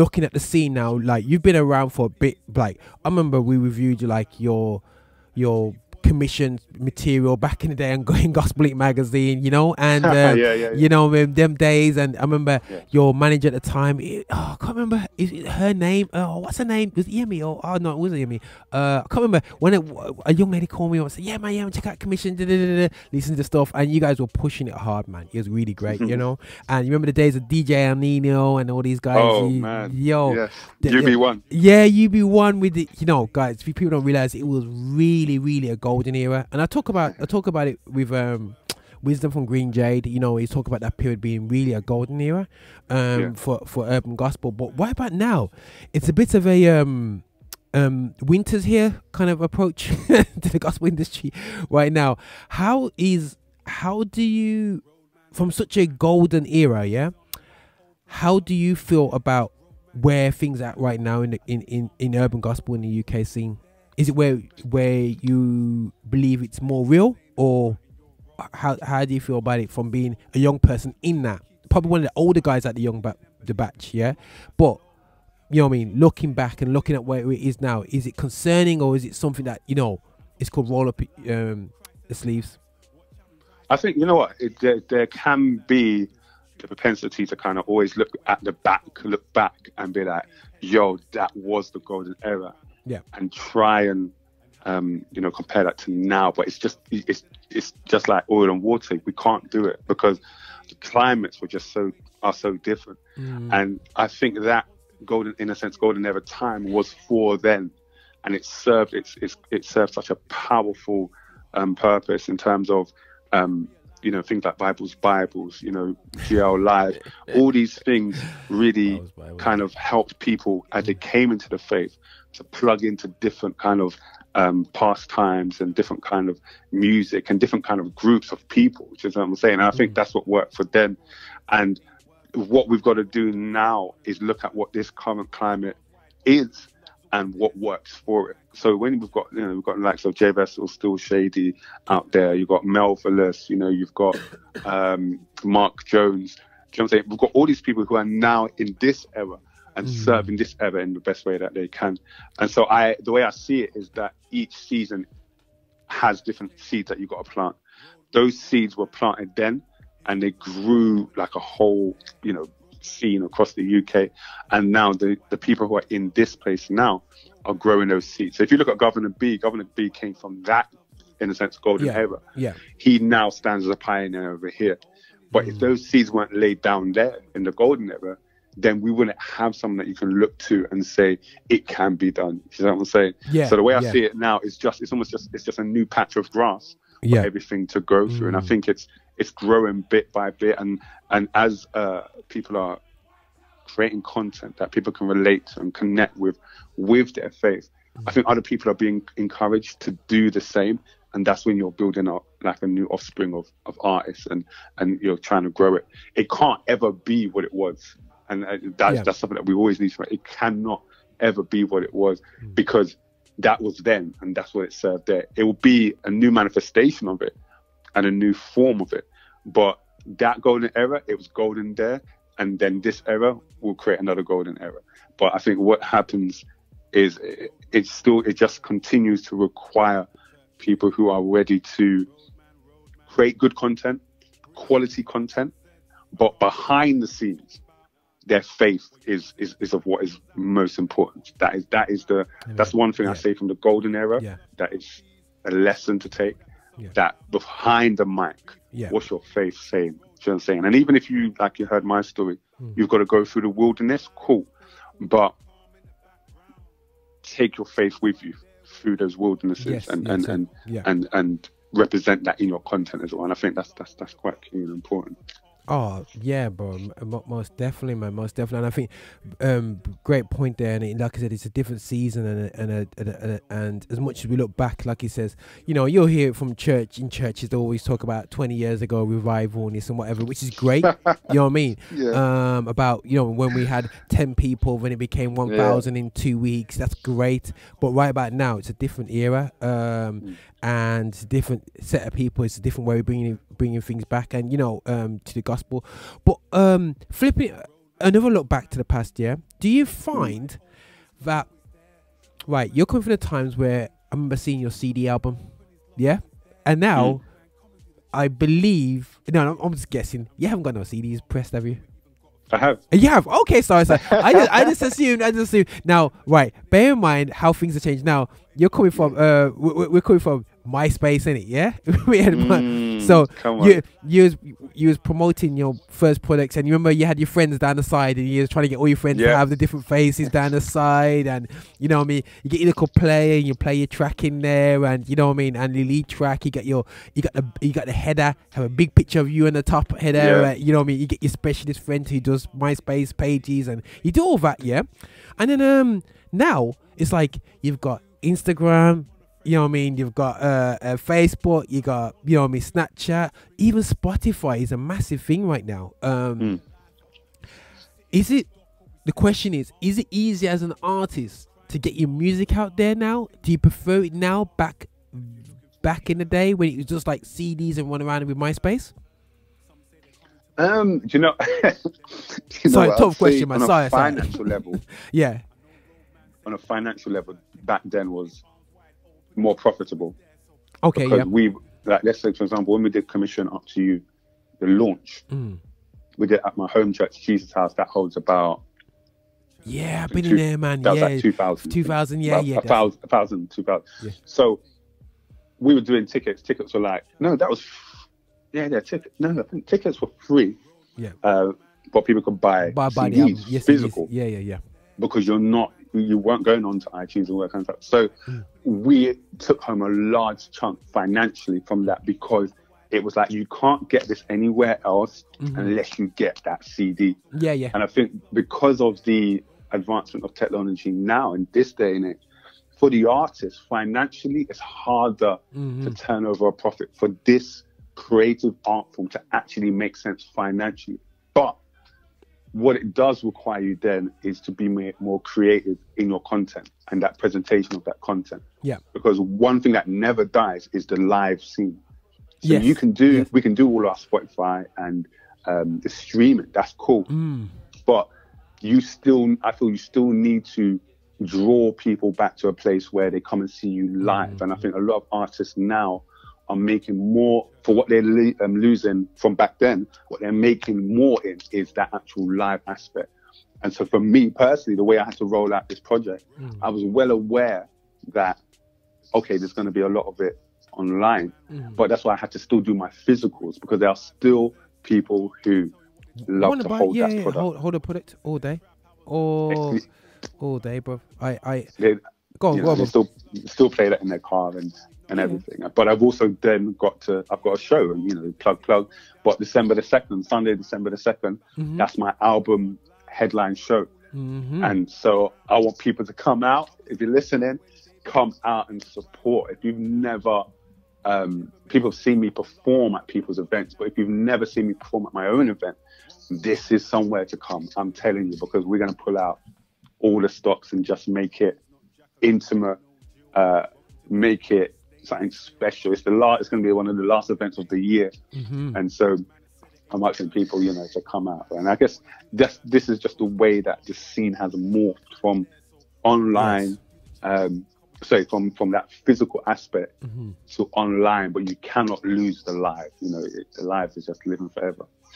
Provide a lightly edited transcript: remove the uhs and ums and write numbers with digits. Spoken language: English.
looking at the scene now, like you've been around for a bit. Like I remember we reviewed like your commissioned material back in the day and going Gospel League magazine, you know, and you know, them days. And I remember your manager at the time, I can't remember her name. What's her name? Was it Yemi? Oh no, it wasn't Yemi. I can't remember when a young lady called me and said, yeah man, check out commission, listen to stuff, and you guys were pushing it hard, man. It was really great, you know. And you remember the days of DJ El Nino and all these guys. Oh man, yes. UB1. Yeah, UB1 with the, you know, guys, people don't realize it was really a golden era. And I talk about it with Wisdom from Green Jade. You know, he's talking about that period being really a golden era for urban gospel. But what about now? It's a bit of a winters here kind of approach to the gospel industry right now. How do you, from such a golden era, how do you feel about where things are at right now in urban gospel in the UK scene? Is it where you believe it's more real, or how do you feel about it from being a young person in that? Probably one of the older guys at the batch, yeah. But you know what I mean, looking back and looking at where it is now, is it concerning, or is it something that, you know, it's called roll up the sleeves? I think, you know what, there can be the propensity to kind of always look back and be like, yo, that was the golden era. Yeah, and try and you know, compare that to now, but it's just like oil and water. We can't do it because the climates were just so different. And I think that golden era time was for then, and it served served such a powerful purpose in terms of you know, things like Bibles, you know, GL Live, all these things really kind of helped people as they came into the faith to plug into different kind of pastimes and different kind of music and different kind of groups of people, which is what I'm saying. And I think that's what worked for them. And what we've got to do now is look at what this current climate is and what works for it. So when we've got the likes of Jay Vessel, Still Shady out there, you've got Mel Velas, you know, you've got Mark Jones. Do you know what I'm saying? We've got all these people who are now in this era and serving this era in the best way that they can. And so the way I see it is that each season has different seeds that you've got to plant. Those seeds were planted then, and they grew like a whole, you know, scene across the UK. And now the people who are in this place now are growing those seeds. So if you look at Governor B came from that, in a sense, golden era. Yeah. He now stands as a pioneer over here. But if those seeds weren't laid down there in the golden era, then we wouldn't have someone that you can look to and say it can be done. You know what I'm saying? Yeah. So the way I see it now is it's just a new patch of grass for everything to grow through. And I think it's growing bit by bit. And as people are creating content that people can relate to and connect with their faith, I think other people are being encouraged to do the same. And that's when you're building up like a new offspring of artists and you're trying to grow it. It can't ever be what it was. And that's something that we always need to. It cannot ever be what it was because that was then and that's what it served there. It will be a new manifestation of it and a new form of it. But that golden era, it was golden there. And then this era will create another golden era. But I think what happens is it just continues to require people who are ready to create good content, quality content, but behind the scenes, their faith is of what is most important. That's one thing I say from the golden era. Yeah. That is a lesson to take. Yeah. That behind the mic, what's your faith saying? Do you know what I'm saying? And even if you heard my story, you've got to go through the wilderness, cool. But take your faith with you through those wildernesses and represent that in your content as well. And I think that's quite key and important. Oh yeah, bro, most definitely, man, most definitely. And I think great point there. And like I said, it's a different season, and as much as we look back, like he says, you know, you'll hear it from churches. They always talk about 20 years ago revival and this and whatever, which is great. You know what I mean? Yeah. About, you know, when we had 10 people, when it became 1,000 in 2 weeks. That's great. But right about now, it's a different era. And it's a different set of people. It's a different way of bringing things back, and you know, to the gospel. But flipping another look back to the past year. Do you find that, right, you're coming from the times where I remember seeing your CD album, yeah? And now, I believe, no, I'm just guessing, you haven't got no CDs pressed, have you? I have. You have? Okay, sorry. I just assumed. Now, right, bear in mind how things have changed. Now, you're coming from, we're coming from MySpace, innit? Yeah? So you was promoting your first products, and you remember you had your friends down the side, and you was trying to get all your friends to have the different faces down the side, and you know what I mean, you get your little player and you play your track in there, and you know what I mean, and the lead track, you got the header, have a big picture of you in the top header, you know what I mean, you get your specialist friend who does MySpace pages, and you do all that, yeah. And then now it's like you've got Instagram, you know what I mean, you've got Facebook, you got, you know what I mean, Snapchat, even Spotify is a massive thing right now. The question is it easy as an artist to get your music out there now? Do you prefer it now back in the day when it was just like CDs and run around with MySpace? Do you know, sorry, tough question, man. Sorry, financial level. Yeah. On a financial level, back then was more profitable. Okay, because we, like, let's say for example, when we did Commission Up to You, the launch, we did at my home church, Jesus House. That holds about. Yeah, I've been in there, man. That was like 2,000. 2,000, yeah. 1,000, 2,000. Yeah. So we were doing tickets. Tickets were like, no, that was, tickets. No, I think tickets were free. Yeah. But people could buy CDs, yes, physical. Yeah. Because you weren't going on to iTunes and all that kind of stuff. So we took home a large chunk financially from that, because it was like, you can't get this anywhere else unless you get that CD. Yeah. And I think because of the advancement of technology now in this day and age, for the artist, financially, it's harder to turn over a profit for this creative art form to actually make sense financially. But what it does require you then is to be more creative in your content and that presentation of that content. Yeah. Because one thing that never dies is the live scene. So we can do all our Spotify and the streaming. That's cool. But I feel you still need to draw people back to a place where they come and see you live. And I think a lot of artists now are making more for what they're losing from back then. What they're making more in is that actual live aspect. And so for me personally, the way I had to roll out this project, I was well aware that, okay, there's going to be a lot of it online, but that's why I had to still do my physicals, because there are still people who love to hold that product. Hold a product all day. All day, bro. They still play that in their car and everything. But I've also then I've got a show, and plug. But Sunday, December the 2nd, that's my album headline show. And so I want people to come out. If you're listening, come out and support. If you've never, people have seen me perform at people's events, but if you've never seen me perform at my own event, this is somewhere to come. I'm telling you, because we're going to pull out all the stops and just make it intimate, make it something special. It's going to be one of the last events of the year. And so I'm asking people, to come out. And I guess this is just the way that the scene has morphed from online, from that physical aspect to online, but you cannot lose the live. The live is just living forever.